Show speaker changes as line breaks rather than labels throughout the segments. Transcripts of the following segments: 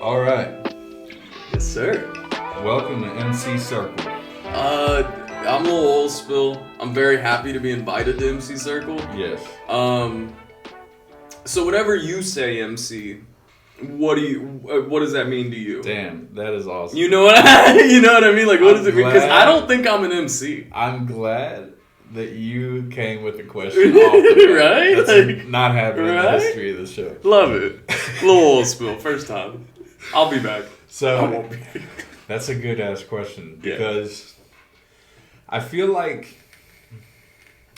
All right.
Yes, sir.
Welcome to MC Circle.
I'm Lil Oil Spill. I'm very happy to be invited to MC Circle.
Yes.
So whatever you say, MC, what does that mean to you?
Damn, that is awesome.
You know what I mean? Like, what does it mean? Because I don't think I'm an MC.
I'm glad that you came with the question off the bat.
Right?
That's not happening in the
right?
history of the show.
Love it. Lil Oil Spill, first time. I'll be back. I
So
won't be.
that's a good ass question
Yeah.
because I feel like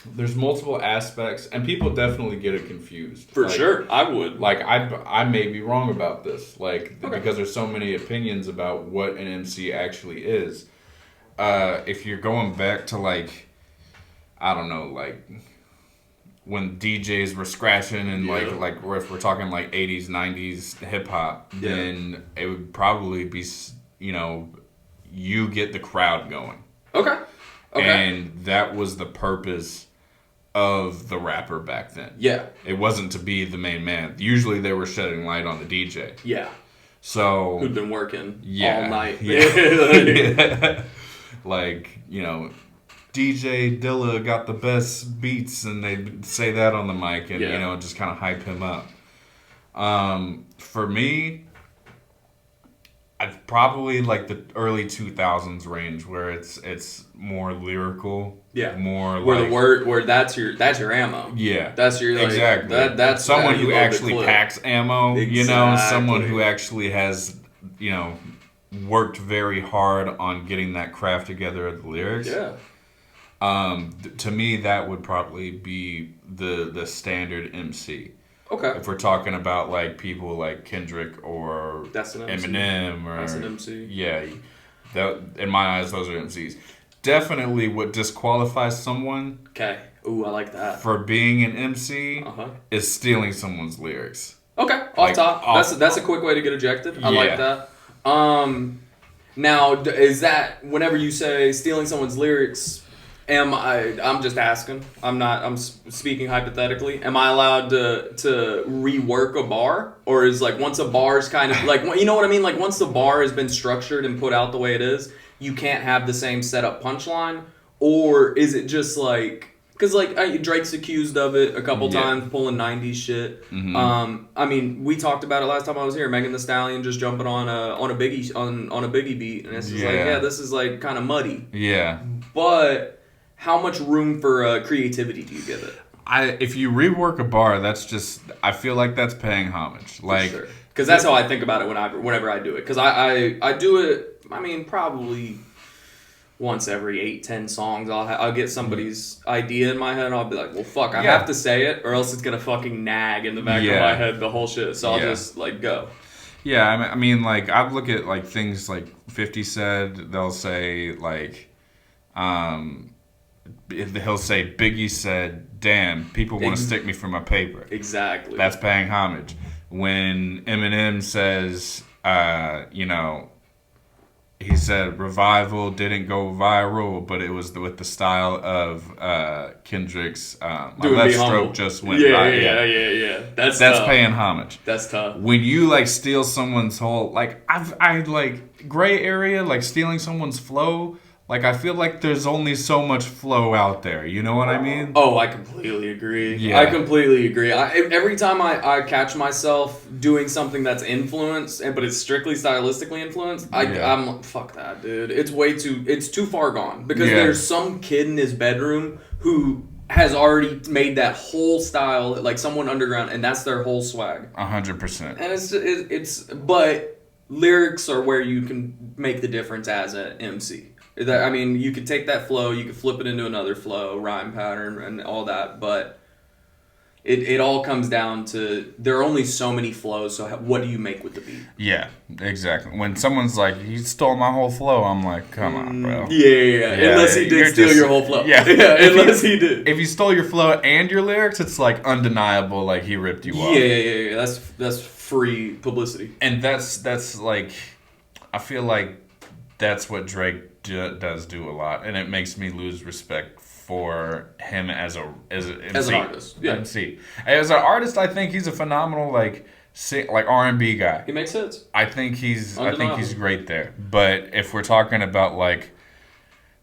there's multiple aspects and people definitely get it confused.
For
Like,
sure, I would.
Like I may be wrong about this, like
Okay.
because there's so many opinions about what an MC actually is. If you're going back to like, I don't know, like when DJs were scratching and
Yeah.
like if we're talking like 80s, 90s hip hop,
Yeah.
then it would probably be, you get the crowd going.
Okay.
And that was the purpose of the rapper back then.
Yeah.
It wasn't to be the main man. Usually they were shedding light on the DJ.
Yeah.
So
Who'd been working
yeah,
all night.
Yeah. Like, DJ Dilla got the best beats and they'd say that on the mic and
Yeah.
just kind of hype him up. For me, I'd probably like the early 2000s range where it's more lyrical.
Yeah.
More
Where
like,
the where that's your ammo.
yeah.
That's your like,
Exactly.
That's
someone
that you
who
load the
actually
clip.
packs ammo, someone
Exactly.
who actually has, worked very hard on getting that craft together of the lyrics.
Yeah.
To me, that would probably be the standard MC.
Okay.
If we're talking about like people like Kendrick or
That's an MC.
Eminem or
That's an MC.
yeah, that in my eyes those are MCs. Definitely what disqualifies someone
Okay. Ooh, I like that.
for being an MC
Uh-huh.
is stealing someone's lyrics.
Okay. Off
Like,
top. That's a quick way to get ejected. I like that. Now is that whenever you say stealing someone's lyrics, I'm just asking. I'm speaking hypothetically. Am I allowed to rework a bar? Or is like once a bar's kind of like, you know what I mean? Like once the bar has been structured and put out the way it is, you can't have the same setup punchline? Or is it just like, because like Drake's accused of it a couple times, pulling 90s shit.
Mm-hmm.
I mean, we talked about it last time I was here. Megan Thee Stallion just jumping on a Biggie on a Biggie beat, and it's just like, yeah, this is like kind of muddy.
Yeah.
But how much room for creativity do you give it?
If you rework a bar, that's just, I feel like that's paying homage. Like,
because that's how I think about it whenever I do it. Because I do it. I mean, probably once every 8-10 songs. I'll get somebody's idea in my head, and I'll be like, well, fuck, I have to say it, or else it's gonna fucking nag in the back of my head the whole shit. So I'll just like go.
Yeah, I mean, like I look at like things like 50 said. They'll say like, he'll say Biggie said, "Damn, people want to stick me for my paper."
Exactly.
That's paying homage. When Eminem says, he said revival didn't go viral, but it was with the style of Kendrick's "My Left Stroke Just Went Right."
Yeah. That's
That's
tough.
paying homage.
That's tough.
When you like steal someone's whole I like gray area, like stealing someone's flow. Like I feel like there's only so much flow out there. You know what I mean?
Oh, I completely agree.
Yeah.
I completely agree. Every time I catch myself doing something that's influenced, but it's strictly stylistically influenced, I'm like, fuck that, dude. It's too far gone. Because there's some kid in his bedroom who has already made that whole style, like someone underground, and that's their whole swag.
100%.
And but lyrics are where you can make the difference as an MC. I mean, you could take that flow, you could flip it into another flow, rhyme pattern, and all that, but it all comes down to there are only so many flows, so what do you make with the beat?
Yeah, exactly. When someone's like, "He stole my whole flow," I'm like, "Come on, bro."
Yeah. Unless he did steal your whole flow.
Yeah.
Unless he did.
If he stole your flow and your lyrics, it's like undeniable, like he ripped you off.
Yeah. That's free publicity.
And that's like, I feel like that's what Drake does do a lot, and it makes me lose respect for him as an MC.
As an artist, yeah.
MC. As an artist, I think he's a phenomenal like R&B guy.
He makes hits.
I think he's
Undeniable.
great there. But if we're talking about like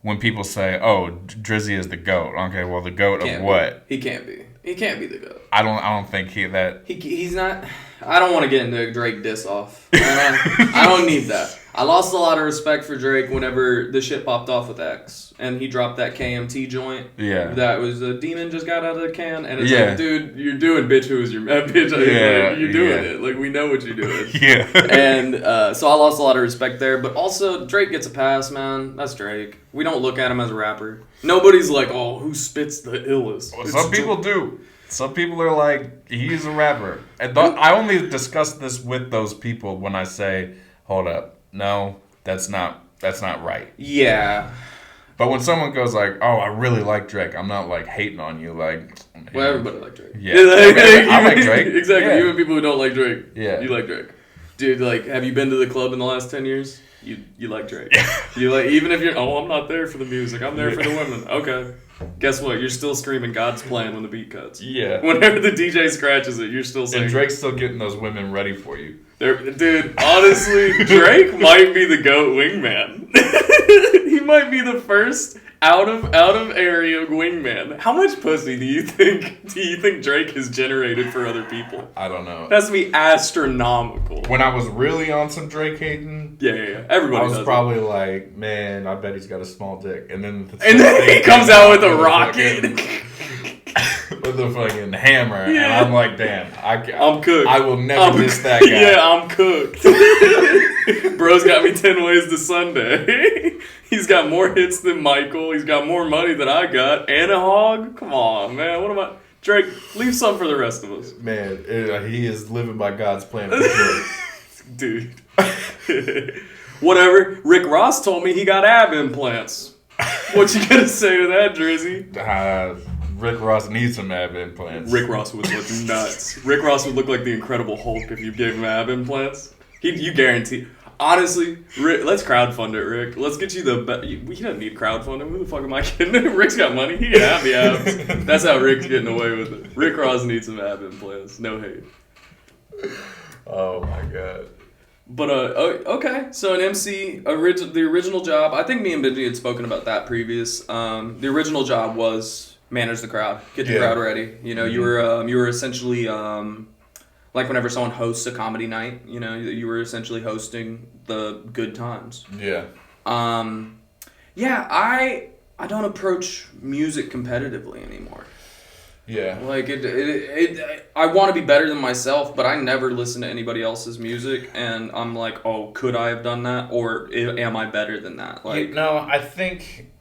when people say, "Oh, Drizzy is the GOAT," okay, well, the GOAT of what?
He can't be. He can't be the GOAT.
I don't think
He's not. I don't want to get into a Drake diss off. I don't need that. I lost a lot of respect for Drake whenever the shit popped off with X and he dropped that KMT joint.
Yeah.
That was a demon just got out of the can and it's
Yeah.
like, dude, you're doing bitch who is your bitch.
Yeah,
Like, you're doing
yeah.
it. Like we know what you're doing.
Yeah.
And so I lost a lot of respect there. But also Drake gets a pass, man. That's Drake. We don't look at him as a rapper. Nobody's like, oh, who spits the illest?
Well, some people do. Some people are like, he's a rapper. And I only discuss this with those people when I say, hold up, no, that's not right.
Yeah.
But when someone goes like, oh, I really like Drake, I'm not like hating on you, like.
Well, everybody like Drake.
Yeah, I like Drake.
Exactly.
Yeah.
Even people who don't like Drake.
Yeah.
You like Drake. Dude, like, have you been to the club in the last 10 years? You like Drake. You like, even if you're, I'm not there for the music, I'm there for the women. Okay. Guess what? You're still screaming God's plan when the beat cuts.
Yeah.
Whenever the DJ scratches it, you're still saying.
And Drake's still getting those women ready for you.
Dude, honestly, Drake might be the GOAT wingman. He might be the first out of area wingman. How much pussy do you think Drake has generated for other people?
I don't know.
That has to be astronomical.
When I was really on some Drake hating,
Yeah. Everybody
I was
does
probably like, man, I bet he's got a small dick. And then
he comes out with a rocket.
With a fucking hammer, and I'm like, damn,
I'm cooked.
I will never miss that guy.
Yeah, I'm cooked. Bro's got me 10 ways to Sunday. He's got more hits than Michael. He's got more money than I got. And a hog? Come on, man. What am I... Drake, leave some for the rest of us.
Man, he is living by God's plan for sure.
Dude. Whatever. Rick Ross told me he got ab implants. What you gonna say to that, Drizzy?
Rick Ross needs some ab implants.
Rick Ross would look nuts. Rick Ross would look like the Incredible Hulk if you gave him ab implants. You guarantee. Honestly, Rick, let's crowdfund it, Rick. Let's get you the... He doesn't need crowdfunding. Who the fuck am I kidding? Rick's got money. He can have the abs. That's how Rick's getting away with it. Rick Ross needs some ab implants. No hate.
Oh my god.
But, okay. So an MC, the original job, I think me and Benji had spoken about that previous. The original job was manage the crowd, get the crowd ready. You know, you were essentially, like whenever someone hosts a comedy night, you know, you were essentially hosting the good times.
Yeah.
Yeah, I don't approach music competitively anymore.
Yeah.
Like I want to be better than myself, but I never listen to anybody else's music, and I'm like, oh, could I have done that, or am I better than that? Like,
no, I think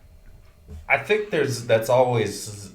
that's always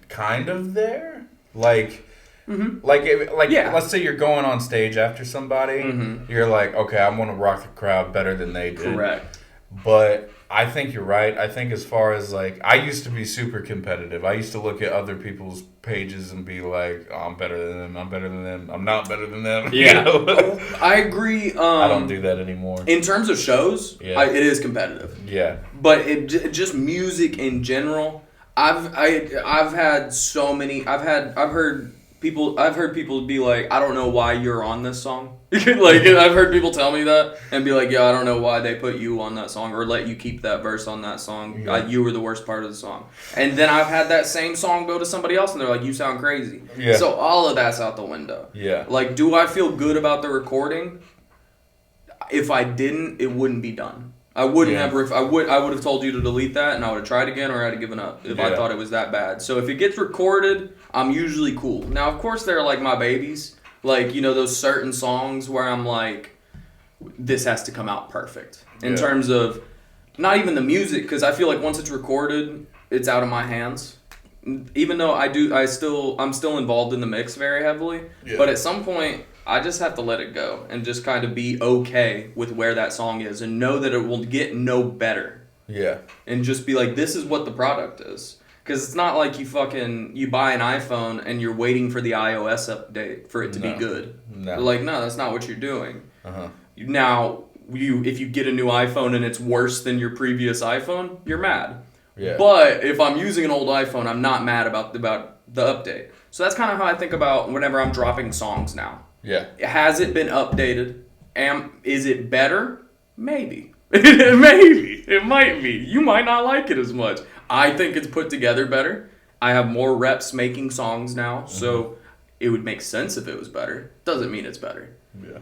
kind of there. Like,
Yeah.
Let's say you're going on stage after somebody, you're like, okay, I'm gonna rock the crowd better than they did.
Correct.
But I think you're right. I think as far as like, I used to be super competitive. I used to look at other people's pages and be like, oh, I'm better than them. I'm better than them. I'm not better than them.
Yeah.
You know?
I agree.
I don't do that anymore.
In terms of shows,
Yeah.
it is competitive.
Yeah.
But just music in general, I've had so many. I've heard people be like, I don't know why you're on this song. Like, I've heard people tell me that and be like, yeah, I don't know why they put you on that song or let you keep that verse on that song.
Yeah.
You were the worst part of the song. And then I've had that same song go to somebody else and they're like, you sound crazy.
Yeah.
So all of that's out the window.
Yeah.
Like, do I feel good about the recording? If I didn't, it wouldn't be done. I wouldn't have. I would have told you to delete that, and I would have tried again, or I'd have given up if I thought it was that bad. So if it gets recorded, I'm usually cool. Now, of course, they're like my babies. Like, you know, those certain songs where I'm like, this has to come out perfect in terms of not even the music, because I feel like once it's recorded, it's out of my hands. Even though I'm still involved in the mix very heavily, but at some point, I just have to let it go and just kind of be okay with where that song is and know that it will get no better.
Yeah.
And just be like, this is what the product is. Because it's not like you buy an iPhone and you're waiting for the iOS update for it to be good.
No.
Like, no, that's not what you're doing.
Uh-huh.
Now, if you get a new iPhone and it's worse than your previous iPhone, you're mad.
Yeah.
But if I'm using an old iPhone, I'm not mad about the update. So that's kind of how I think about whenever I'm dropping songs now.
Yeah.
Has it been updated? Is it better? Maybe. Maybe. It might be. You might not like it as much. I think it's put together better. I have more reps making songs now, so it would make sense if it was better. Doesn't mean it's better.
Yeah.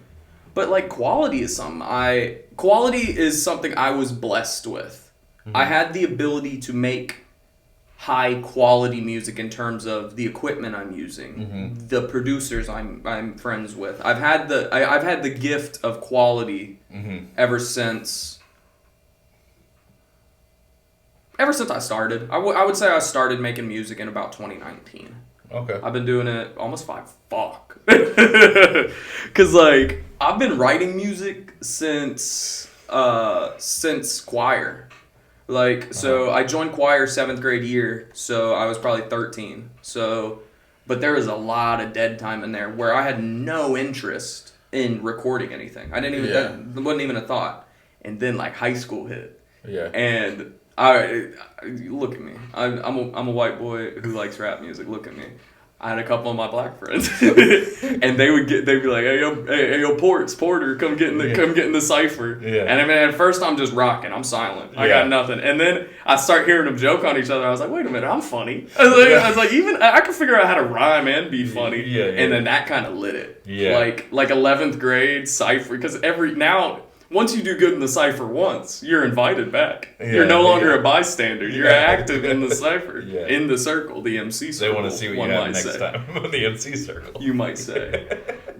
But like quality is something I was blessed with. I had the ability to make high quality music in terms of the equipment I'm using, the producers I'm friends with. I've had the gift of quality ever since I started. I would say I started making music in about 2019.
Okay.
I've been doing it almost because like I've been writing music since choir. Like, so I joined choir 7th grade year, so I was probably 13. So, but there was a lot of dead time in there where I had no interest in recording anything. I didn't even, that wasn't even a thought. And then like high school hit.
Yeah.
And I look at me. I'm a white boy who likes rap music. Look at me. I had a couple of my black friends, and they'd be like, "Hey yo, Porter, come get in the cipher." Yeah. And I mean, at first I'm just rocking, I'm silent, I got nothing, and then I start hearing them joke on each other. I was like, "Wait a minute, I'm funny." I was like, even I can figure out how to rhyme and be funny. Yeah. And then that kind of lit it. Yeah. Like 11th grade cipher, because once you do good in the cipher once, you're invited back. Yeah, you're no longer a bystander. You're active in the cipher, in the circle, the MC circle.
They want to see what you have next time, the MC circle.
You might say.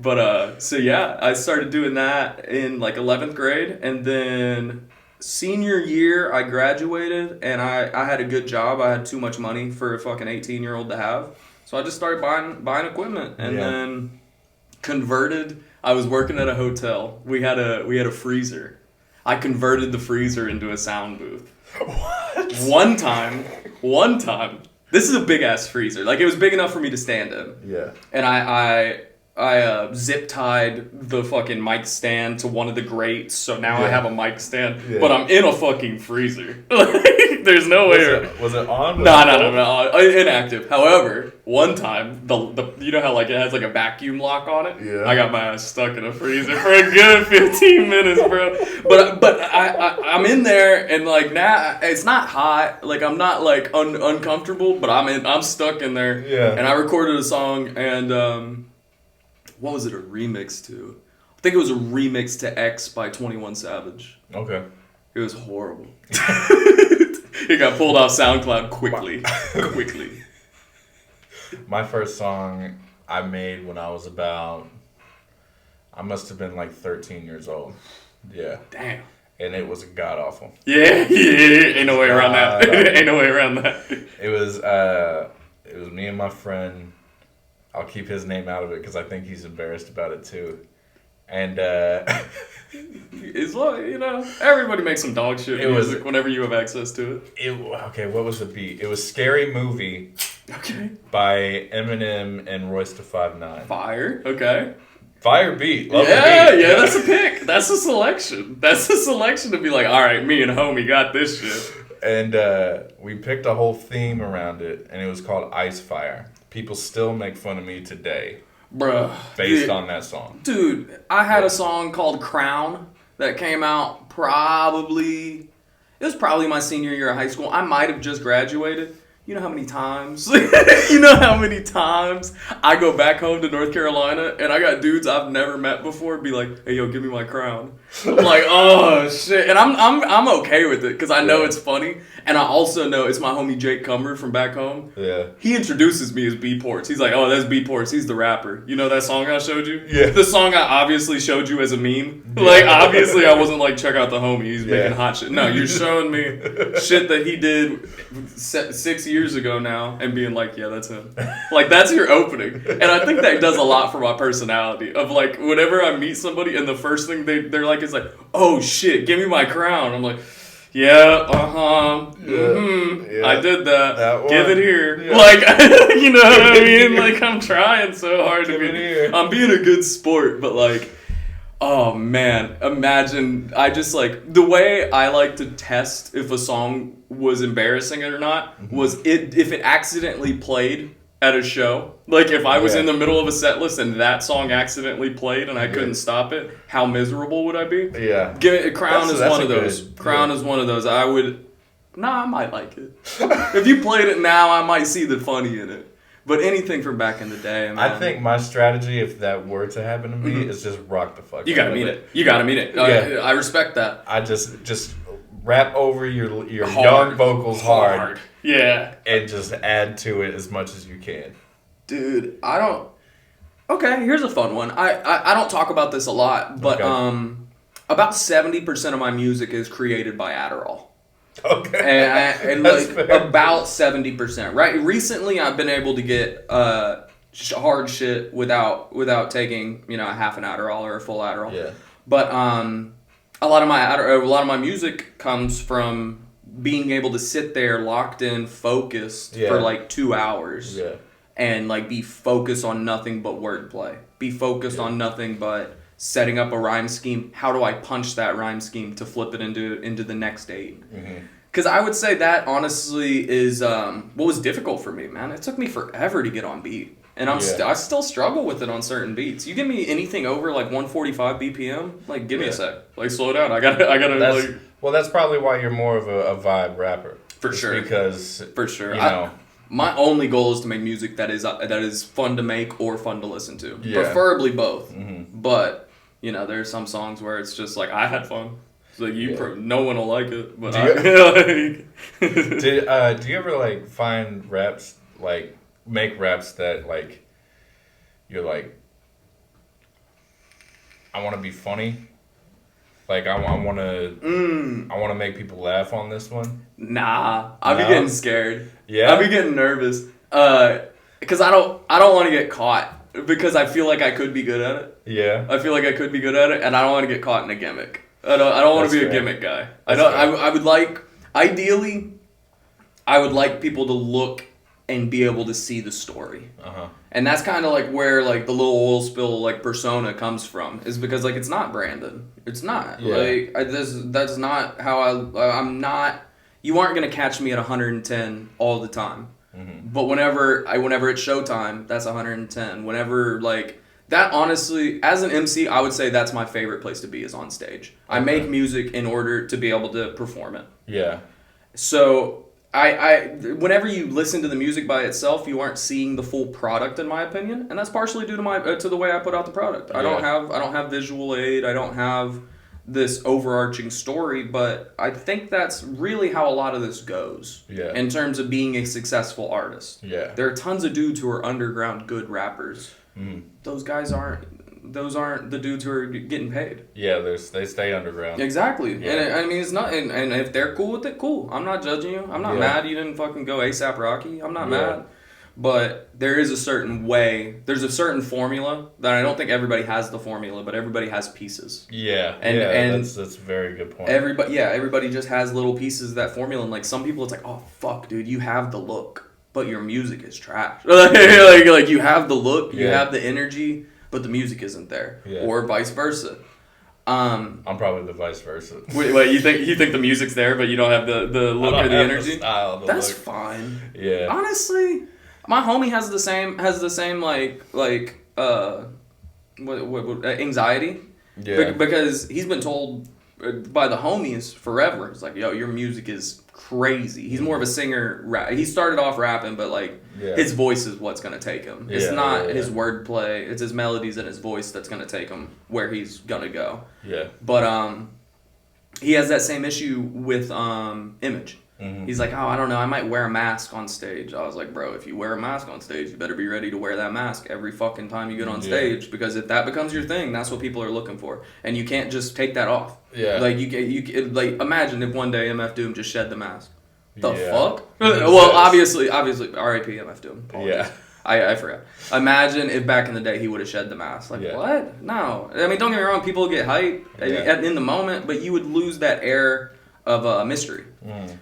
But, so yeah, I started doing that in like 11th grade. And then senior year, I graduated and I had a good job. I had too much money for a fucking 18-year-old to have. So I just started buying equipment and then converted. I was working at a hotel. We had a freezer. I converted the freezer into a sound booth.
What?
One time. This is a big ass freezer. Like, it was big enough for me to stand in. Yeah. And I zip tied the fucking mic stand to one of the grates, so now I have a mic stand, but I'm in a fucking freezer. There's no way.
Was it on?
No, inactive. However, one time, the you know how like it has like a vacuum lock on it? Yeah. I got my ass stuck in a freezer for a good 15 minutes, bro. But I'm in there and like now it's not hot. Like I'm not like uncomfortable, but I'm stuck in there. Yeah. And I recorded a song and what was it a remix to? I think it was a remix to X by 21 Savage.
Okay.
It was horrible. It got pulled off SoundCloud quickly.
My first song I made when I was I must have been like 13 years old. Yeah.
Damn.
And it was god awful.
Yeah. Ain't no way around that. Ain't no way around that.
It was me and my friend. I'll keep his name out of it because I think he's embarrassed about it too. And
it's like, everybody makes some dog shit music whenever you have access to it.
Okay, what was the beat? It was Scary Movie.
Okay.
By Eminem and Royce da 5'9".
Fire. Okay.
Fire beat. Love the beat.
Yeah, that's a pick. That's a selection. That's a selection to be like, all right, me and homie got this shit.
And we picked a whole theme around it, and it was called Ice Fire. People still make fun of me today.
Bruh.
Based on that song.
Dude, I had a song called Crown that came out it was probably my senior year of high school. I might have just graduated. You know how many times I go back home to North Carolina and I got dudes I've never met before be like, "Hey, yo, give me my crown." I'm like, "Oh shit," and I'm okay with it because I know it's funny, and I also know it's my homie Jake Cumber from back home. Yeah, he introduces me as B Ports. He's like, "Oh, that's B Ports. He's the rapper." You know that song I showed you? Yeah, the song I obviously showed you as a meme. Yeah. Like, obviously, I wasn't like, "Check out the homie. He's making hot shit." No, you're showing me shit that he did 6 years ago now and being like, yeah, that's him. Like, that's your opening. And I think that does a lot for my personality of like, whenever I meet somebody and the first thing they're like is like, "Oh shit, give me my crown." I'm like, yeah, I did that give it here. Yeah. Like, you know what I mean? Like, I'm trying so hard I'm being a good sport, but like, oh man, imagine the way I like to test if a song was embarrassing or not was if it accidentally played at a show. Like, if I was in the middle of a set list and that song accidentally played and I couldn't stop it, how miserable would I be?
Yeah.
Crown is one of those. Crown is one of those. I would... Nah, I might like it. If you played it now, I might see the funny in it. But anything from back in the day, man.
I think my strategy, if that were to happen to me, is just rock the fuck.
You gotta mean it. You gotta mean it.
Yeah.
I respect that.
I just rap over your young vocals hard.
Yeah.
And just add to it as much as you can.
Dude, I don't... Okay, here's a fun one. I don't talk about this a lot, but about 70% of my music is created by Adderall.
Okay.
And like about 70%. Right. Recently, I've been able to get hard shit without taking a half an Adderall or a full Adderall.
Yeah.
But a lot of my music comes from being able to sit there locked in, focused for like 2 hours.
Yeah.
And like be focused on nothing but wordplay. Be focused on nothing but setting up a rhyme scheme. How do I punch that rhyme scheme to flip it into the next 8? Because I would say that honestly is what was difficult for me, man. It took me forever to get on beat, and I still struggle with it on certain beats. You give me anything over like 145 BPM, like give me a sec, like slow down. I gotta
Well, that's probably why you're more of a vibe rapper.
For sure.
Because
for sure, my only goal is to make music that is fun to make or fun to listen to. Yeah. Preferably both. But there's some songs where it's just like I had fun. So no one will like it. But
do you ever like find raps like make raps that like you're like I want to be funny. Like I want to make people laugh on this one.
Nah, I'll be getting scared.
Yeah,
I'll be getting nervous. Because I don't want to get caught. Because I feel like I could be good at it.
Yeah,
I feel like I could be good at it, and I don't want to get caught in a gimmick. I don't want to be a gimmick guy. I would like ideally, I would like people to look and be able to see the story. And that's kind of like where like the Lil Oil Spill like persona comes from, is because like it's not Brandon. It's not like that's not how I'm not. You aren't gonna catch me at 110 all the time. But whenever it's showtime, that's 110. Whenever like that, honestly, as an MC, I would say that's my favorite place to be is on stage. I make music in order to be able to perform it.
Yeah.
So I whenever you listen to the music by itself, you aren't seeing the full product, in my opinion, and that's partially due to to the way I put out the product. I don't have visual aid. I don't have this overarching story, but I think that's really how a lot of this goes. Yeah. In terms of being a successful artist. Yeah. There are tons of dudes who are underground good rappers. Those guys aren't the dudes who are getting paid. Yeah,
they stay underground.
Exactly. Yeah. And I mean it's not and if they're cool with it, cool. I'm not judging you. I'm not mad you didn't fucking go ASAP Rocky. I'm not mad. But there is a certain way, there's a certain formula that I don't think everybody has the formula, but everybody has pieces. Yeah, and
that's a very good point.
Everybody just has little pieces of that formula, and like some people it's like, oh fuck, dude, you have the look, but your music is trash. like you have the look, you have the energy, but the music isn't there, or vice versa.
I'm probably the vice versa.
Wait, you think the music's there, but you don't have the look or the energy?
The style,
that's look. Fine.
Yeah.
Honestly. My homie has the same anxiety. Yeah. Because he's been told by the homies forever. It's like, yo, your music is crazy. He's more of a singer. He started off rapping, but like his voice is what's gonna take him. It's not his wordplay. It's his melodies and his voice that's gonna take him where he's gonna go. Yeah. But he has that same issue with image. He's like, oh, I don't know, I might wear a mask on stage. I was like, bro, if you wear a mask on stage, you better be ready to wear that mask every fucking time you get on stage, because if that becomes your thing, that's what people are looking for, and you can't just take that off. Yeah. Like you like imagine if one day MF Doom just shed the mask. The fuck? Well, obviously, R.I.P. MF Doom. Apologies. Yeah. I forgot. Imagine if back in the day he would have shed the mask. Like, what? No. I mean, don't get me wrong, people get hyped in the moment, but you would lose that air of a mystery.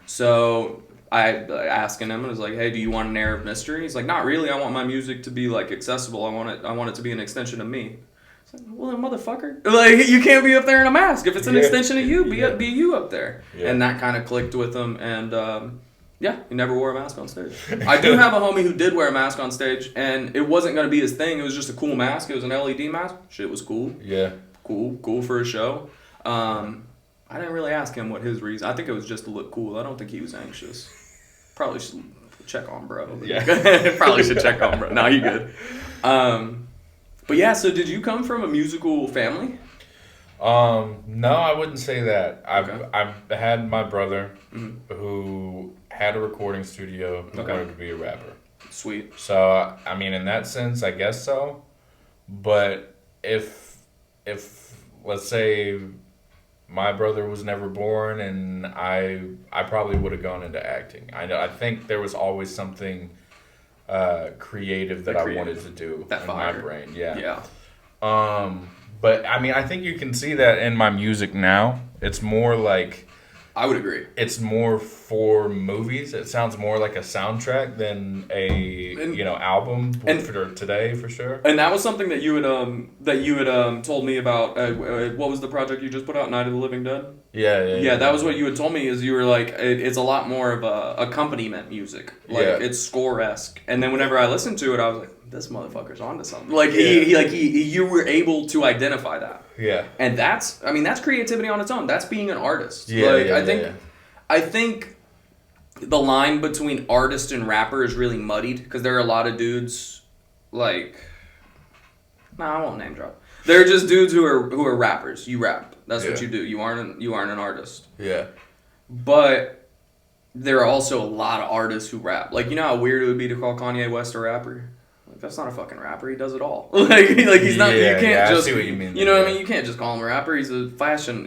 So I asking him and was like, hey, do you want an air of mystery? He's like, not really. I want my music to be like accessible. I want it to be an extension of me. It's like, well then, motherfucker, like you can't be up there in a mask. If it's an extension of you, be you up there. And that kind of clicked with him, and Yeah, he never wore a mask on stage. I do have a homie who did wear a mask on stage, and it wasn't going to be his thing. It was just a cool mask. It was an LED mask. Shit was cool.
Yeah.
Cool for a show. I didn't really ask him what his reason. I think it was just to look cool. I don't think he was anxious. Probably should check on bro.
Yeah.
Probably should check on bro. No, he good. But yeah, so did you come from a musical family?
No, I wouldn't say that.
Okay.
I've had my brother who had a recording studio who wanted to be a rapper.
Sweet.
So, I mean, in that sense, I guess so. But if let's say my brother was never born and I probably would have gone into acting. I think there was always something creative that I wanted to do in my brain. Yeah. But I mean, I think you can see that in my music now. It's more like,
I would agree.
It's more for movies. It sounds more like a soundtrack than a album for today, for sure.
And that was something that you had told me about. What was the project you just put out, Night of the Living Dead?
Yeah.
That was what you had told me. Is you were like, it's a lot more of a accompaniment music. Like it's score-esque. And then whenever I listened to it, I was like, this motherfucker's onto something. Like you were able to identify that.
Yeah.
And that's creativity on its own. That's being an artist. I think the line between artist and rapper is really muddied because there are a lot of dudes I won't name drop. They're just dudes who are rappers. You rap. That's what you do. You aren't an artist.
Yeah.
But there are also a lot of artists who rap. Like, you know how weird it would be to call Kanye West a rapper? Like, that's not a fucking rapper. He does it all. like he's not. You can't just.
I see what you mean.
You know what I mean? You can't just call him a rapper. He's a fashion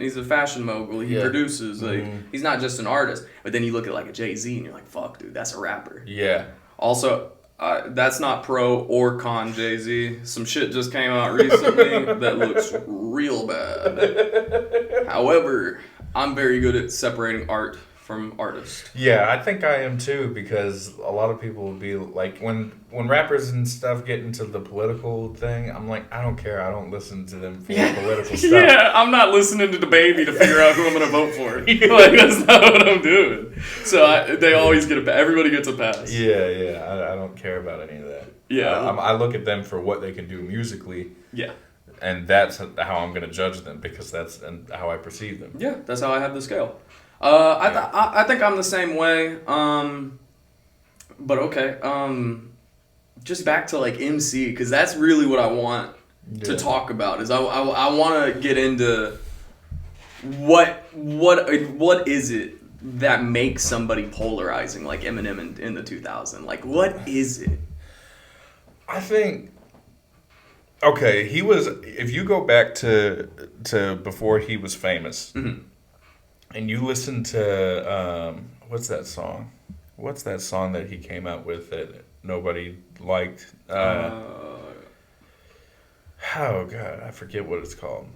mogul. He produces. Like he's not just an artist. But then you look at like a Jay-Z and you're like, fuck, dude, that's a rapper.
Yeah.
Also, that's not pro or con Jay-Z. Some shit just came out recently that looks real bad. However, I'm very good at separating art from artist.
Yeah, I think I am too, because a lot of people will be like, when rappers and stuff get into the political thing, I'm like, I don't care. I don't listen to them for political stuff.
Yeah, I'm not listening to DaBaby to figure out who I'm going to vote for. Like, that's not what I'm doing. So they always get everybody gets a pass.
Yeah. I don't care about any of that.
Yeah.
I look at them for what they can do musically.
Yeah.
And that's how I'm going to judge them, because that's how I perceive them.
Yeah, that's how I have the scale. I think I'm the same way. But okay. Just back to like MC, because that's really what I want to talk about. Is I want to get into what is it that makes somebody polarizing like Eminem in the 2000s? Like, what is it?
I think. Okay, he was. If you go back to before he was famous.
Mm-hmm.
And you listen to, what's that song? What's that song that he came out with that nobody liked? Oh, God, I forget what it's called.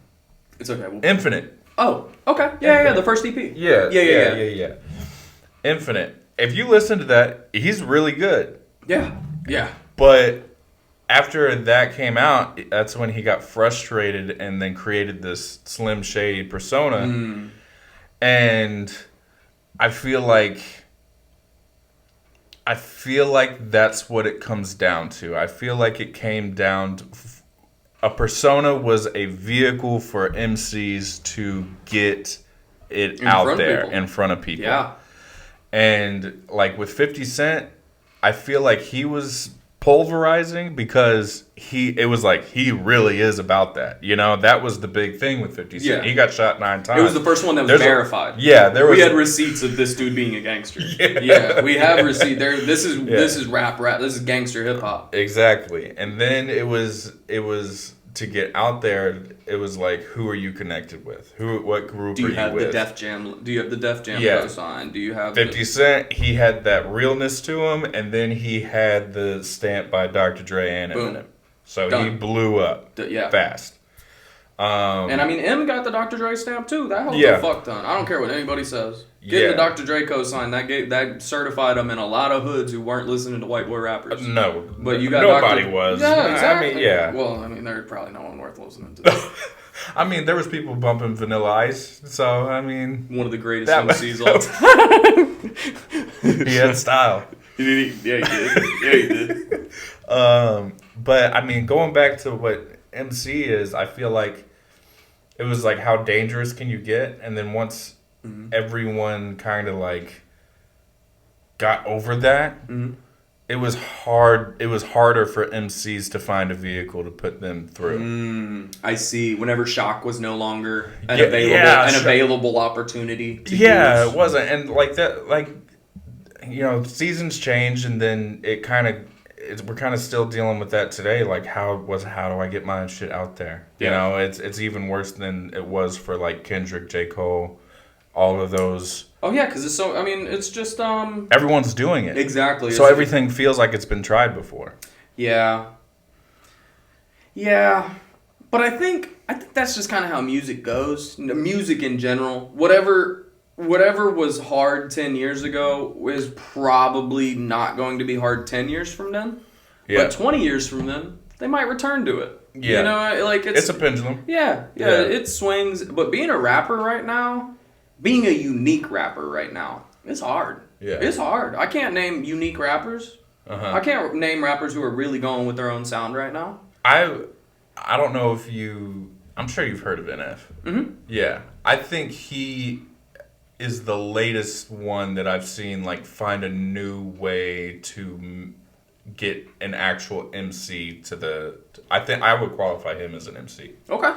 It's okay.
Infinite.
Oh, okay. Yeah, the first EP.
Yeah. Infinite. If you listen to that, he's really good.
Yeah.
But after that came out, that's when he got frustrated and then created this Slim Shady persona. And I feel like that's what it comes down to. I feel like it came down to a persona was a vehicle for MCs to get it out there in front of people.
Yeah.
And like with 50 Cent, I feel like he was pulverizing because it was like he really is about that. You know, that was the big thing with 50 Cent. Yeah. He got shot 9 times.
It was the first one that was verified.
We
had receipts of this dude being a gangster. We have receipts. This is rap. This is gangster hip hop.
Exactly. And then it was to get out there. It was like, who are you connected with? What group are you with? Do you have the Def Jam cosign? Do you have 50 Cent? He had that realness to him, and then he had the stamp by Dr. Dre and Eminem. So he blew up fast.
And I mean, M got the Dr. Dre stamp too. That helped a fuck ton. I don't care what anybody says. Getting the Dr. Dre cosign, that certified him in a lot of hoods who weren't listening to white boy rappers.
No,
but you got
nobody was.
Yeah, exactly.
I mean, yeah.
Well, I mean, there's probably no one worth listening to.
I mean, there was people bumping Vanilla Ice, so I mean,
one of the greatest MCs all time.
He had style.
Yeah, he did. Yeah, he did.
But I mean, going back to what MC is, I feel like it was like how dangerous can you get, and then once everyone kind of like got over that, it was hard. It was harder for MCs to find a vehicle to put them through.
I see. Whenever shock was no longer
Yeah,
available opportunity.
Yeah, it wasn't, and like that, like seasons changed, and then it kind of. We're kind of still dealing with that today. Like, how do I get my shit out there?
Yeah.
It's even worse than it was for like Kendrick, J. Cole, all of those.
Oh yeah, because it's so. I mean, it's just
everyone's doing it
exactly.
So everything feels like it's been tried before.
Yeah. Yeah, but I think that's just kind of how music goes. Music in general, whatever was hard 10 years ago is probably not going to be hard 10 years from then.
Yeah.
But 20 years from then, they might return to it.
Yeah.
Like
it's a pendulum.
Yeah, it swings. But being a rapper right now, being a unique rapper right now, it's hard.
Yeah.
It's hard. I can't name unique rappers. I can't name rappers who are really going with their own sound right now.
I don't know if I'm sure you've heard of NF.
Mm-hmm.
Yeah. I think he is the latest one that I've seen like find a new way to get an actual MC to I think I would qualify him as an MC.
Okay.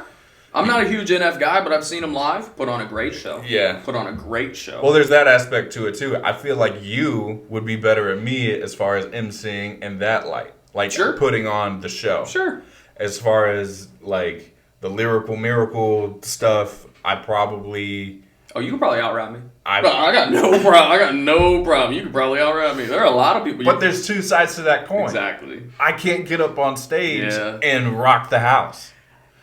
I'm not a huge NF guy, but I've seen him live. Put on a great show.
Yeah.
Put on a great show.
Well, there's that aspect to it too. I feel like you would be better at me as far as MCing and that light. Like putting on the show.
Sure.
As far as like the lyrical miracle stuff, I probably...
Oh, you could probably out-rap me. I got no problem. I got no problem. You could probably out-rap me. There are a lot of people.
But there's two sides to that coin.
Exactly.
I can't get up on stage and rock the house.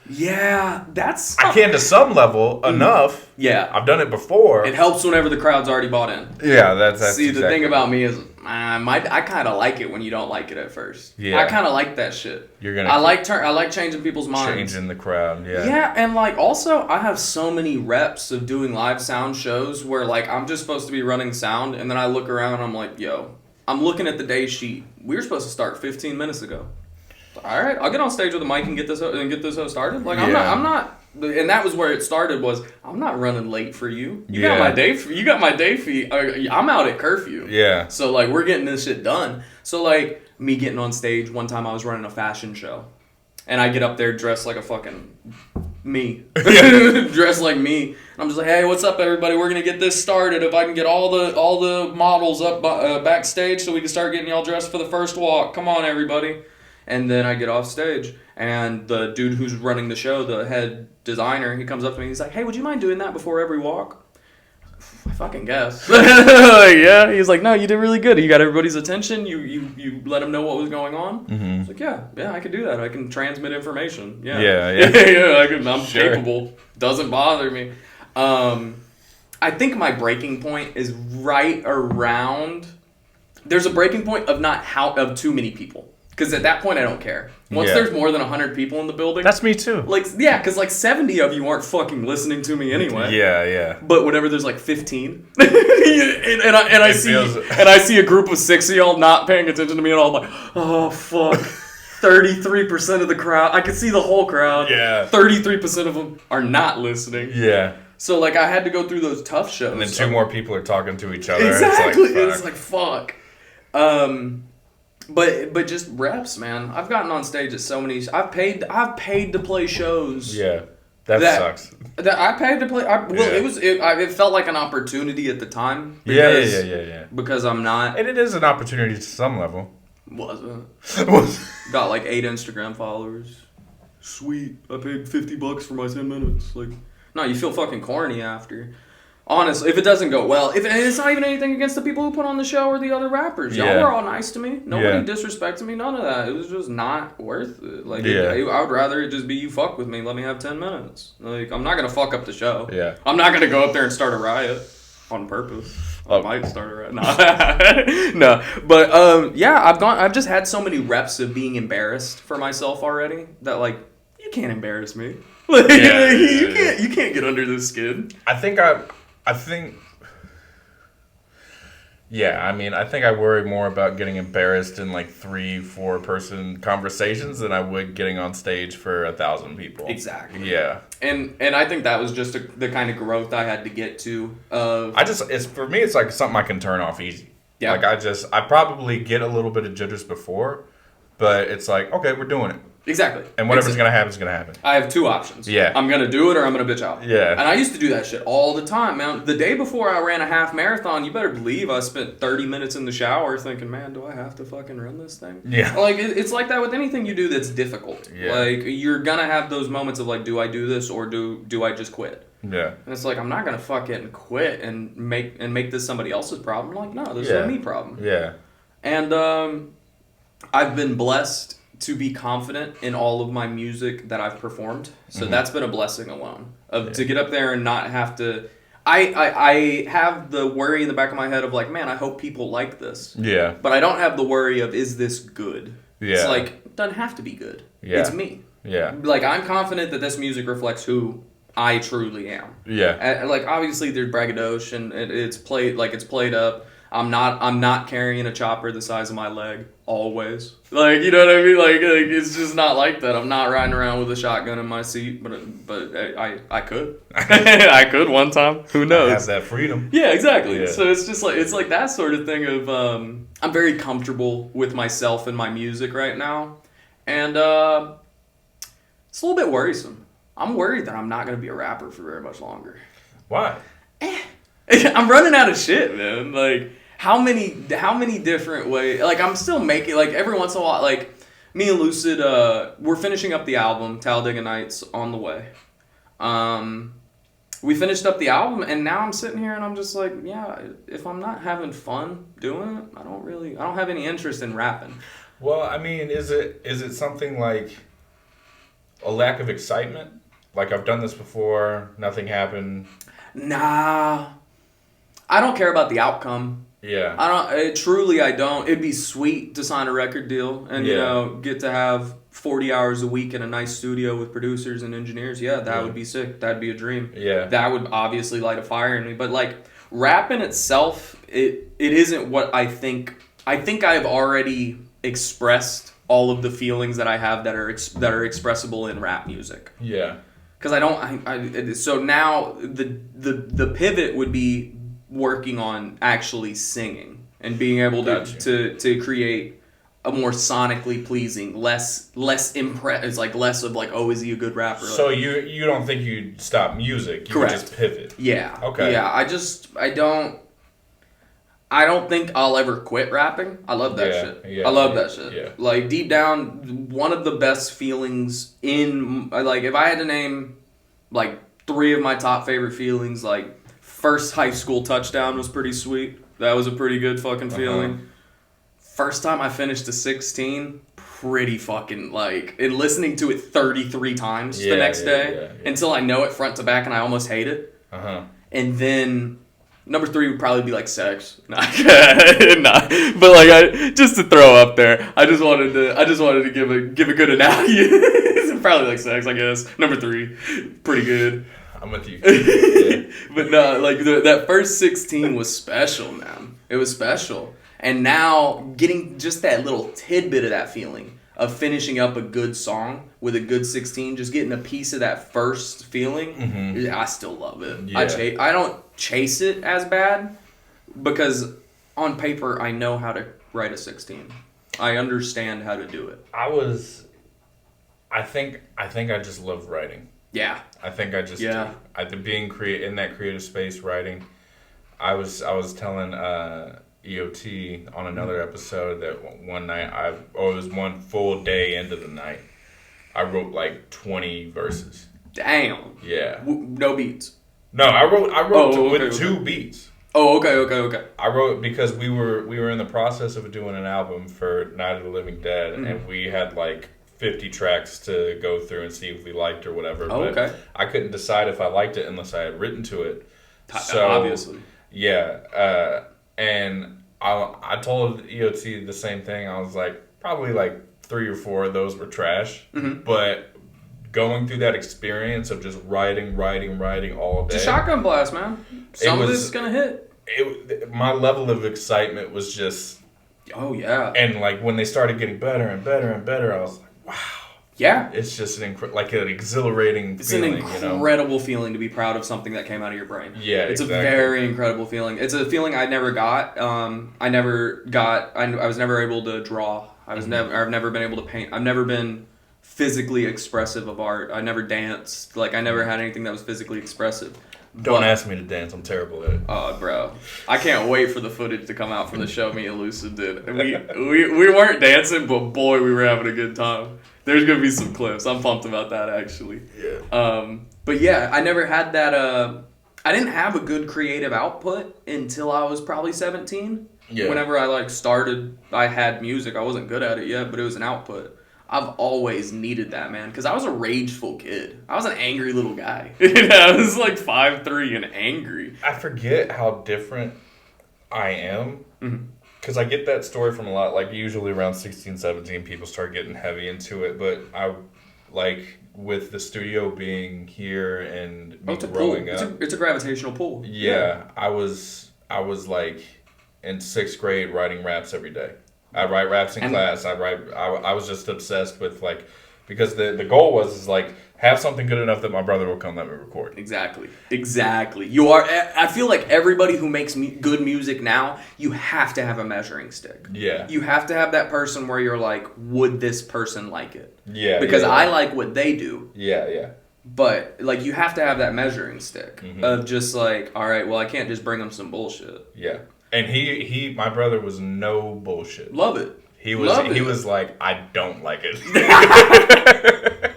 Yeah, that's...
I can to some level enough.
Yeah.
I've done it before.
It helps whenever the crowd's already bought in.
Yeah, that's
See,
exactly
the thing about me is I kind of like it when you don't like it at first.
Yeah.
I kind of like that shit. I like changing people's minds.
Changing the crowd, yeah.
Yeah, and like also I have so many reps of doing live sound shows where like I'm just supposed to be running sound and then I look around and I'm like, yo, I'm looking at the day sheet. We were supposed to start 15 minutes ago. All right, I'll get on stage with a mic and get this show started. Like I'm not, and that was where it started. Was I'm not running late for you. You got my day fee. I'm out at curfew.
Yeah.
So like we're getting this shit done. So like me getting on stage one time, I was running a fashion show, and I get up there dressed like a fucking me, dressed like me. I'm just like, hey, what's up, everybody? We're gonna get this started. If I can get all the models up backstage, so we can start getting y'all dressed for the first walk. Come on, everybody. And then I get off stage, and the dude who's running the show, the head designer, he comes up to me. He's like, "Hey, would you mind doing that before every walk?" I fucking guess. Yeah. He's like, "No, you did really good. You got everybody's attention. You let them know what was going on." Mm-hmm. I was like, "Yeah, I can do that. I can transmit information. Yeah, I'm capable. Doesn't bother me." I think my breaking point is right around. There's a breaking point of too many people. Because at that point, I don't care. Once there's more than 100 people in the building...
That's me too.
Like, yeah, because like 70 of you aren't fucking listening to me anyway.
Yeah.
But whenever there's like 15, and I see a group of 6 of y'all not paying attention to me, and I'm like, oh, fuck. 33% of the crowd... I can see the whole crowd.
Yeah.
33% of them are not listening.
Yeah.
So, like, I had to go through those tough shows.
And then 2 more people are talking to each other.
Exactly. It's like, fuck. But just reps, man. I've gotten on stage at so many. I've paid to play shows.
Yeah, that sucks.
That I paid to play. It felt like an opportunity at the time.
Because, yeah.
Because I'm not.
And it is an opportunity to some level.
Wasn't. Got like 8 Instagram followers. Sweet. I paid $50 for my 10 minutes. Like, no, you feel fucking corny after. Honestly, if it doesn't go well, and it's not even anything against the people who put on the show or the other rappers. Y'all were all nice to me. Nobody disrespected me. None of that. It was just not worth it. Like, I would rather it just be you fuck with me. Let me have 10 minutes. Like, I'm not going to fuck up the show.
Yeah.
I'm not going to go up there and start a riot on purpose. I might start a riot. No. But, I've just had so many reps of being embarrassed for myself already that, like, you can't embarrass me. Like, you can't get under this skin.
I think Yeah, I mean, I think I worry more about getting embarrassed in like 3-4 person conversations than I would getting on stage for 1,000 people.
Exactly.
Yeah.
And I think that was just the kind of growth I had to get to.
For me, it's like something I can turn off easy.
Yeah.
Like I probably get a little bit of jitters before, but it's like, okay, we're doing it.
Exactly.
And whatever's going to happen is going to happen.
I have 2 options.
Yeah.
I'm going to do it or I'm going to bitch out.
Yeah.
And I used to do that shit all the time, man. The day before I ran a half marathon, you better believe I spent 30 minutes in the shower thinking, man, do I have to fucking run this thing?
Yeah.
Like, it's like that with anything you do that's difficult.
Yeah.
Like, you're going to have those moments of like, do I do this or do I just quit?
Yeah.
And it's like, I'm not going to fucking quit and make this somebody else's problem. Like, no, this is a me problem.
Yeah.
And I've been blessed to be confident in all of my music that I've performed. So that's been a blessing alone. To get up there and not have to... I have the worry in the back of my head of like, man, I hope people like this.
Yeah.
But I don't have the worry of, is this good?
Yeah.
It's like, it doesn't have to be good.
Yeah.
It's me.
Yeah.
Like, I'm confident that this music reflects who I truly am.
Yeah.
And, like, obviously there's braggadocio and it's played up. I'm not carrying a chopper the size of my leg always. Like, you know what I mean? Like it's just not like that. I'm not riding around with a shotgun in my seat, but I could. I could one time. Who knows?
I have that freedom.
Yeah, exactly.
Yeah.
So it's just like that sort of thing of I'm very comfortable with myself and my music right now, and it's a little bit worrisome. I'm worried that I'm not going to be a rapper for very much longer.
Why?
I'm running out of shit, man. Like, how many different ways? Like, I'm still making, like, every once in a while, like, me and Lucid, we're finishing up the album, Talladega Nights, on the way. We finished up the album, and now I'm sitting here and I'm just like, yeah, if I'm not having fun doing it, I don't have any interest in rapping.
Well, I mean, is it something like a lack of excitement? Like, I've done this before, nothing happened.
Nah. I don't care about the outcome.
Yeah.
I don't. It'd be sweet to sign a record deal and, you
Yeah.
know, get to have 40 hours a week in a nice studio with producers and engineers. Yeah, that would be sick. That'd be a dream.
Yeah.
That would obviously light a fire in me. But, like, rap in itself, it isn't what I think. I think I've already expressed all of the feelings that I have that are expressible in rap music.
Yeah.
Because so now the pivot would be working on actually singing and being able to create a more sonically pleasing, less it's like less of like, oh, is he a good rapper?
So you don't think you'd stop music? You
Correct.
would just pivot.
Yeah.
Okay.
Yeah. I don't think I'll ever quit rapping. I love that shit.
Yeah,
I love that shit.
Yeah.
Like, deep down, one of the best feelings in, like, if I had to name, like, 3 of my top favorite feelings, like, first high school touchdown was pretty sweet. That was a pretty good fucking feeling. First time I finished a 16, pretty fucking, like, and listening to it 33 times the next day until I know it front to back and I almost hate it. And then number 3 would probably be like sex. Nah. But like, just to throw up there, I just wanted to give a good analogy. It's probably like sex, I guess. Number 3, pretty good.
I'm with you. Yeah.
But no, like that first 16 was special, man. It was special. And now getting just that little tidbit of that feeling of finishing up a good song with a good 16, just getting a piece of that first feeling, I still love it.
Yeah.
I don't chase it as bad because on paper I know how to write a 16. I understand how to do it.
I think I just love writing.
Yeah.
I think I just do. I think being in that creative space writing. I was telling EOT on another episode that one night it was one full day into the night, I wrote like 20 verses.
Damn.
Yeah.
No beats.
No, I wrote with 2
okay.
beats.
Oh, okay.
I wrote because we were in the process of doing an album for Night of the Living Dead, and we had like 50 tracks to go through and see if we liked or whatever. But I couldn't decide if I liked it unless I had written to it. So,
obviously.
Yeah. And I told EOT the same thing. I was like, probably like 3 or 4 of those were trash. But going through that experience of just writing all day.
It's a shotgun blast, man. Some of this is going to hit.
my level of excitement was just,
Oh yeah.
and like when they started getting better and better and better, I was like, wow.
Yeah.
It's just like an exhilarating feeling,
It's an incredible feeling to be proud of something that came out of your brain.
Yeah,
it's
exactly.
a very incredible feeling. It's a feeling I never got. I was never able to draw. I've never been able to paint. I've never been physically expressive of art. I never danced. Like, I never had anything that was physically expressive.
Don't ask me to dance. I'm terrible at it.
Oh, bro. I can't wait for the footage to come out from the show me and Lucid did. We weren't dancing, but boy, we were having a good time. There's going to be some clips. I'm pumped about that, actually.
Yeah.
But yeah, I never had that. I didn't have a good creative output until I was probably 17.
Yeah.
Whenever I started, I had music. I wasn't good at it yet, but it was an output. I've always needed that, man, because I was a rageful kid. I was an angry little guy. I was like 5'3" and angry.
I forget how different I am. Because I get that story from a lot, like usually around 16, 17, people start getting heavy into it. But I, like, with the studio being here and me growing up.
It's a gravitational pull.
Yeah, I was like in 6th grade writing raps every day. I write raps in class. I was just obsessed with, like, because the goal was like have something good enough that my brother will come let me record.
Exactly. You are. I feel like everybody who makes good music now, you have to have a measuring stick.
Yeah.
You have to have that person where you're like, would this person like it?
Yeah.
Because I like what they do.
Yeah.
But like, you have to have that measuring stick of just like, all right, well, I can't just bring them some bullshit.
Yeah. And my brother was no bullshit.
Love it.
He was like, I don't like it.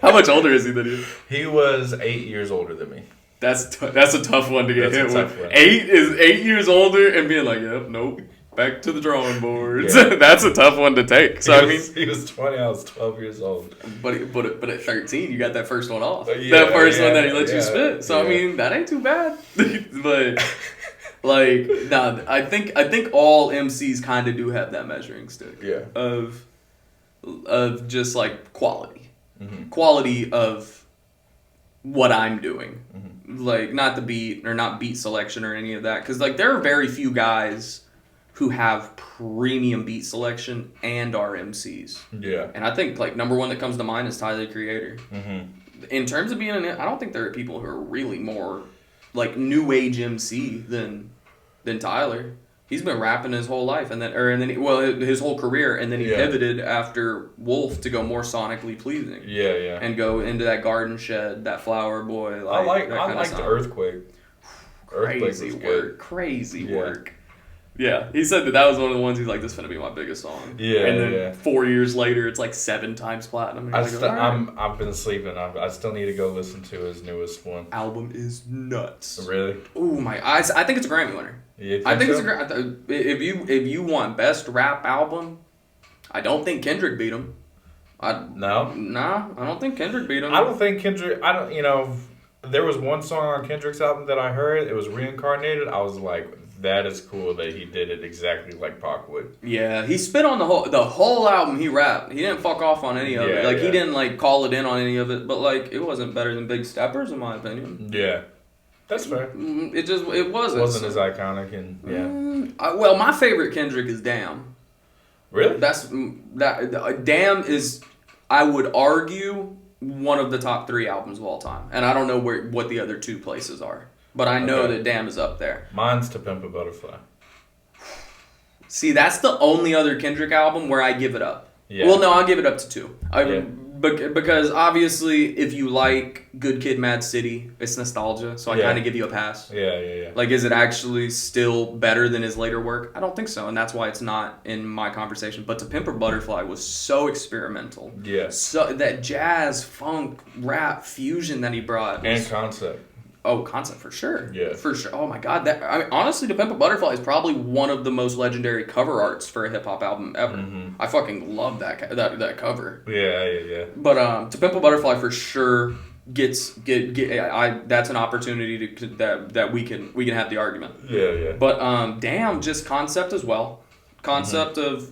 How much older is he than you?
He was 8 years older than me.
That's a tough one to get hit with.
One.
8 years older and being like, yep, nope, back to the drawing boards.
Yeah.
That's a tough one to take. So
he was 20. I was 12 years old.
But at 13, you got that first one off.
Yeah,
that first one that he let you spit. So I mean, that ain't too bad. But. Like, no, I think all MCs kind of do have that measuring stick.
Yeah.
Of just like quality. Quality of what I'm doing. Like, not the beat or not beat selection or any of that. Because, like, there are very few guys who have premium beat selection and are MCs.
Yeah.
And I think, like, number one that comes to mind is Tyler, the Creator. In terms of being I don't think there are people who are really more, like, new age MC than Tyler. He's been rapping his whole life, his whole career, and then he pivoted after Wolf to go more sonically pleasing.
Yeah.
And go into that Garden Shed, that Flower Boy.
I liked Earthquake.
Crazy work. Yeah, he said that was one of the ones he's like, this is gonna be my biggest song.
Yeah,
and then 4 years later, it's like 7 times platinum.
I've been sleeping. I still need to go listen to his newest one.
Album is nuts.
Really?
Oh my eyes! I think it's a Grammy winner. I think it's a Grammy. If you want best rap album, I don't think Kendrick beat him.
No.
Nah, I don't think Kendrick beat him.
I don't think Kendrick. There was one song on Kendrick's album that I heard. It was Reincarnated. I was like, that is cool that he did it exactly like Pac would.
Yeah, he spit on the whole album. He rapped. He didn't fuck off on any of it. Like, he didn't like call it in on any of it. But like, it wasn't better than Big Steppers in my opinion.
Yeah, that's fair.
It wasn't.
It wasn't as iconic and
well, my favorite Kendrick is Damn.
Really?
Damn is, I would argue, one of the top 3 albums of all time, and I don't know what the other 2 places are. But I know that Damn is up there.
Mine's To Pimp a Butterfly.
See, that's the only other Kendrick album where I give it up.
Yeah.
Well, no, I'll give it up to 2. Because obviously, if you like Good Kid, Mad City, it's nostalgia. So I kind of give you a pass.
Yeah.
Like, is it actually still better than his later work? I don't think so. And that's why it's not in my conversation. But To Pimp a Butterfly was so experimental.
Yeah.
So that jazz, funk, rap fusion that he brought.
And concept.
Oh, concept for sure.
Yeah.
For sure. Oh my God. Honestly, To Pimp a Butterfly is probably one of the most legendary cover arts for a hip hop album ever. I fucking love that cover.
Yeah.
But To Pimp a Butterfly for sure that's an opportunity that we can have the argument.
Yeah.
But Damn, just concept as well. Concept of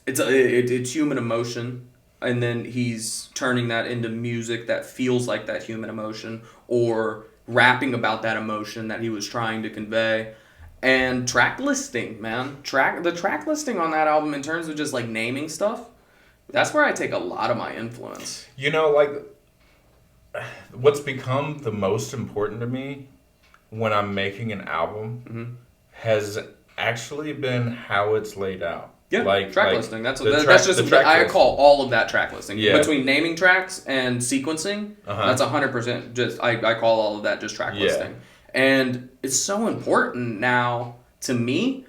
it's human emotion. And then he's turning that into music that feels like that human emotion, or rapping about that emotion that he was trying to convey. And track listing, man. The track listing on that album in terms of just like naming stuff, that's where I take a lot of my influence.
You know, like, what's become the most important to me when I'm making an album has actually been how it's laid out.
Yeah,
like
track listing. That's just I call all of that track listing. Yeah. Between naming tracks and sequencing, that's 100% just I call all of that just track listing. And it's so important now to me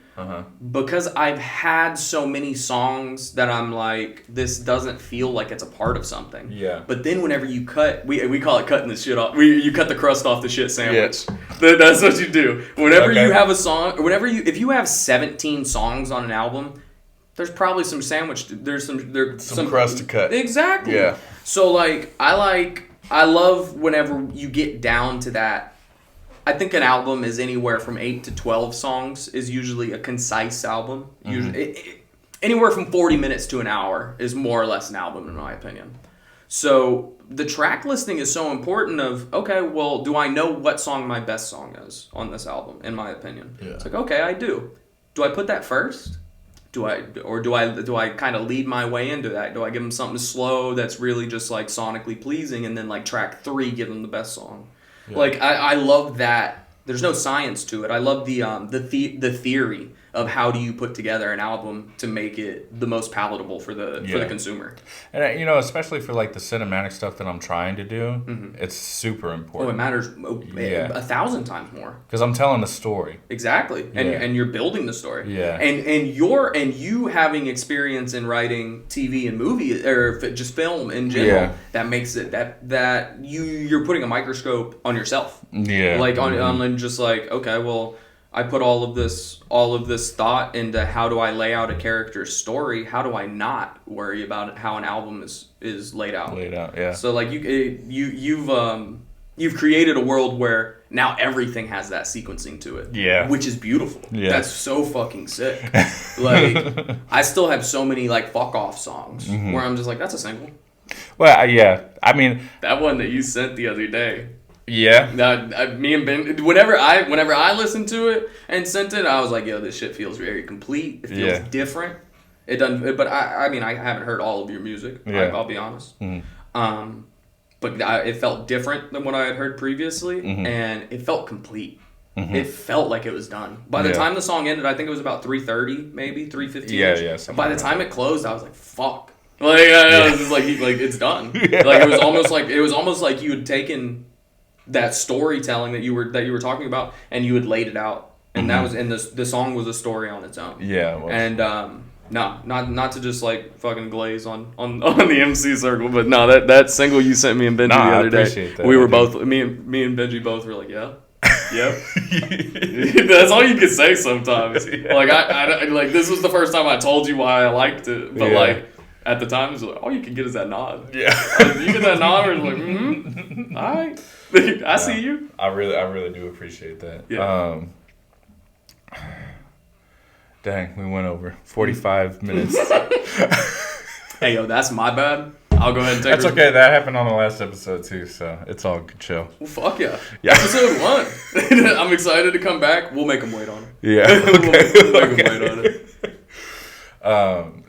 because I've had so many songs that I'm like, this doesn't feel like it's a part of something. Yeah. But then whenever you cut, we call it cutting the shit off. You cut the crust off the shit sandwich. Yeah. That's what you do. Whenever you have a song, if you have 17 songs on an album, there's probably some sandwich. There's some
crust to cut.
Exactly. Yeah. So I love whenever you get down to that. I think an album is anywhere from 8 to 12 songs is usually a concise album. Usually, anywhere from 40 minutes to an hour is more or less an album in my opinion. So the track listing is so important of, okay, well, do I know what song my best song is on this album, in my opinion? Yeah. It's like, okay, I do. Do I put that first? Do I kind of lead my way into that? Do I give them something slow that's really just like sonically pleasing, and then like track 3 give them the best song? Yeah. Like I love that. There's no science to it. I love the theory of how do you put together an album to make it the most palatable for the consumer.
And especially for like the cinematic stuff that I'm trying to do, it's super important.
Oh, it matters 1,000 times more.
Because I'm telling a story.
Exactly, and you're building the story.
Yeah.
And you having experience in writing TV and movie or just film in general, that makes it that you're putting a microscope on yourself.
Yeah.
Like on just like, okay, well, I put all of this thought into how do I lay out a character's story. How do I not worry about how an album is laid out?
Yeah.
So like you've created a world where now everything has that sequencing to it.
Yeah.
Which is beautiful. Yeah. That's so fucking sick. Like I still have so many like fuck off songs where I'm just like, that's a single.
Well, yeah. I mean,
that one that you sent the other day.
Yeah.
Me and Ben, whenever I listened to it and sent it, I was like, yo, this shit feels very complete. It feels different. It doesn't. But I mean, I haven't heard all of your music. Yeah. I'll be honest. But it felt different than what I had heard previously, and it felt complete. It felt like it was done. By the time the song ended, I think it was about 3:30, maybe 3:15.
Yeah.
By the time it closed, I was like, fuck. Like I was just like it's done. Like it was almost like you had taken that storytelling that you were talking about, and you had laid it out, and that was, and the song was a story on its own.
Yeah. Well,
and not to just like fucking glaze on the MC circle, but no, that single you sent me and Benji the other day, we were both me and Benji both were like, yeah. Yep. That's all you can say sometimes. Like I like this was the first time I told you why I liked it, but like at the time it was like all you can get is that nod.
Yeah.
You get that nod, or like, all right. I see you.
I really do appreciate that.
Yeah.
Dang, we went over 45 minutes.
Hey, yo, that's my bad. I'll go ahead and take
That's okay. That happened on the last episode, too, so it's all good chill.
Well, fuck yeah. Episode 1. I'm excited to come back. We'll make them wait on it.
Yeah. Okay.
We'll make them wait on it.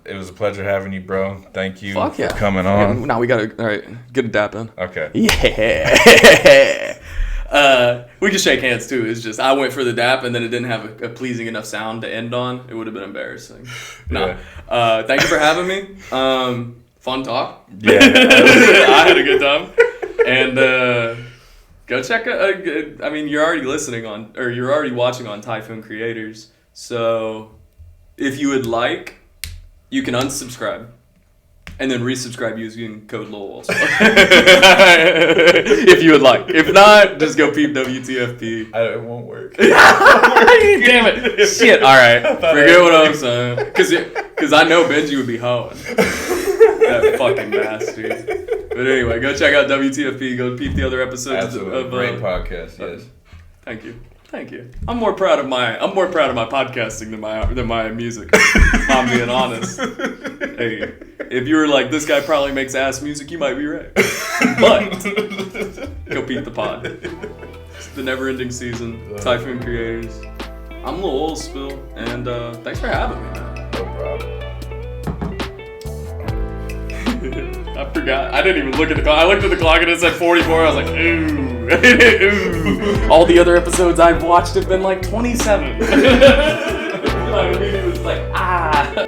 It was a pleasure having you, bro. Thank you
for
coming on.
Now we gotta, all right, get a dap in.
Okay.
Yeah. We can shake hands too. It's just I went for the dap and then it didn't have a pleasing enough sound to end on. It would have been embarrassing. No. Yeah. Thank you for having me. Fun talk.
Yeah.
I had a good time. And go check out. I mean, you're already you're already watching on Typhoon Creators. So if you would like, you can unsubscribe and then resubscribe using code Lil Oil Spill. If you would like. If not, just go peep WTFP.
It won't work.
Damn it. Shit. All right. Forget what I'm saying. Because I know Benji would be hoeing. That fucking bastard. But anyway, go check out WTFP. Go peep the other episodes.
Absolutely.
Of
great podcast. Yes.
Thank you. I'm more proud of my podcasting than my music. If I'm being honest. Hey, if you were like, this guy probably makes ass music, you might be right. But go peep the pod. The Never-Ending Season, Typhoon Creators. I'm Lil Oil Spill, and thanks for having me, man.
No problem.
I forgot. I didn't even look at the clock. I looked at the clock and it said 44. I was like, ooh. Ooh. All the other episodes I've watched have been like 27. I mean, it was like, ah.